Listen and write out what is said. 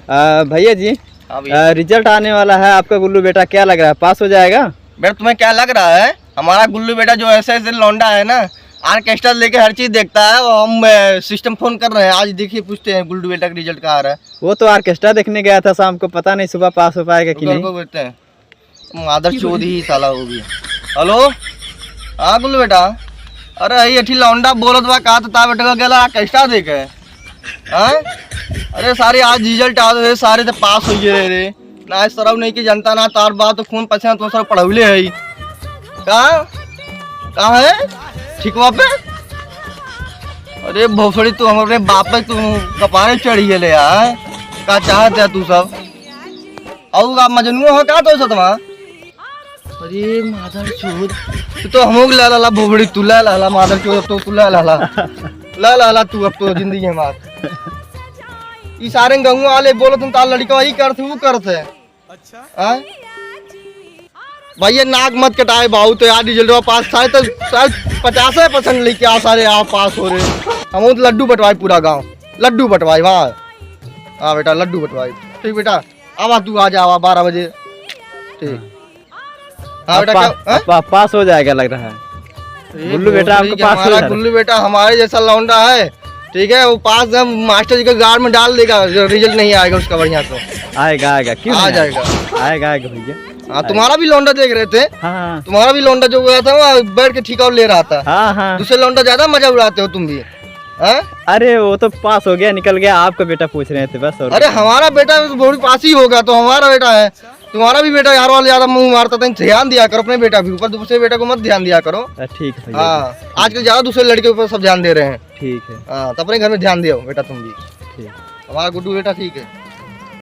भैया जी, हाँ भैया। रिजल्ट आने वाला है, आपका गुल्लू बेटा क्या लग रहा है, पास हो जाएगा? बेटा तुम्हें क्या लग रहा है, हमारा गुल्लू बेटा जो ऐसे ऐसे लौंडा है ना, आर्केस्ट्रा लेके हर चीज देखता है। और हम सिस्टम फोन कर रहे हैं, आज देखिए पूछते हैं गुल्लू बेटा का रिजल्ट कहाँ आ रहा है। वो तो ऑर्केस्ट्रा देखने गया था शाम को, पता नहीं सुबह पास हो पाएगा कि नहीं। बोलते हैं मादर चोद ही साला वो भी। हेलो, हाँ गुल्लू बेटा, अरे ये अठी लौंडा बोलत बा कहा था बेटा का गेला ऑर्केस्ट्रा देखे। हाँ अरे सारे आज रिजल्ट आ रहे, सारे तो पास हो गए रे ना, इस तरह नहीं कि जनता ना तार बात तो खून पछे तो सर पढ़ौले है। कहाँ है ठीक वहाँ पे? अरे भोसड़ी तू हमारे बाप पे तू कपारे चढ़ी है ले यार, क्या चाहते है तू सब? और आप मजनू हो क्या तो सतमा? अरे मादर चोद तो हम ला ला भोसड़ी तू ला ला मादर चोद तो तू ला ला तू अब तो जिंदगी में बात ये सारे गाँव वाले बोलो तुम तार लड़का वही करते वो करते। अच्छा भैया नाक मत कटाए बाबू, तो यार रिजल्ट पास था तो शायद 50% लेके आ सारे आप पास हो रहे। हम तो लड्डू बटवाए पूरा गांव, लड्डू बटवाए वहाँ। हाँ बेटा लड्डू बटवाए, ठीक बेटा आवा तू आ जा 12 बजे, ठीक। हाँ बेटा पास हो जाएगा लग रहा है गुल्लू बेटा, आपको पास हो जाएगा। गुल्लू बेटा हमारे जैसा लौंडा है, ठीक है वो पास मास्टर जी के गार्ड में डाल देगा, रिजल्ट नहीं आएगा उसका बढ़िया तो आएगा क्यों आ जाएगा भैया। हाँ तुम्हारा भी लौंडा देख रहे थे। हाँ तुम्हारा भी लौंडा जो हुआ था वहाँ बैठ के ठिका ले रहा था। हाँ दूसरे लौंडा ज्यादा मजा उड़ाते हो तुम भी। अरे वो तो पास हो गया, निकल गया, आपका बेटा पूछ रहे थे बस। अरे हमारा बेटा बहुत पास ही होगा तो हमारा बेटा है, तुम्हारा भी बेटा यार वाले ज्यादा मुंह मारता था। ध्यान दिया करो अपने बेटा भी ऊपर, दूसरे बेटा को मत ध्यान दिया करो। ठीक है। हाँ आजकल ज्यादा दूसरे लड़के ऊपर सब ध्यान दे रहे हैं। ठीक है। हाँ तो अपने घर में ध्यान दियो बेटा तुम भी। ठीक, हमारा गुड्डू बेटा ठीक है।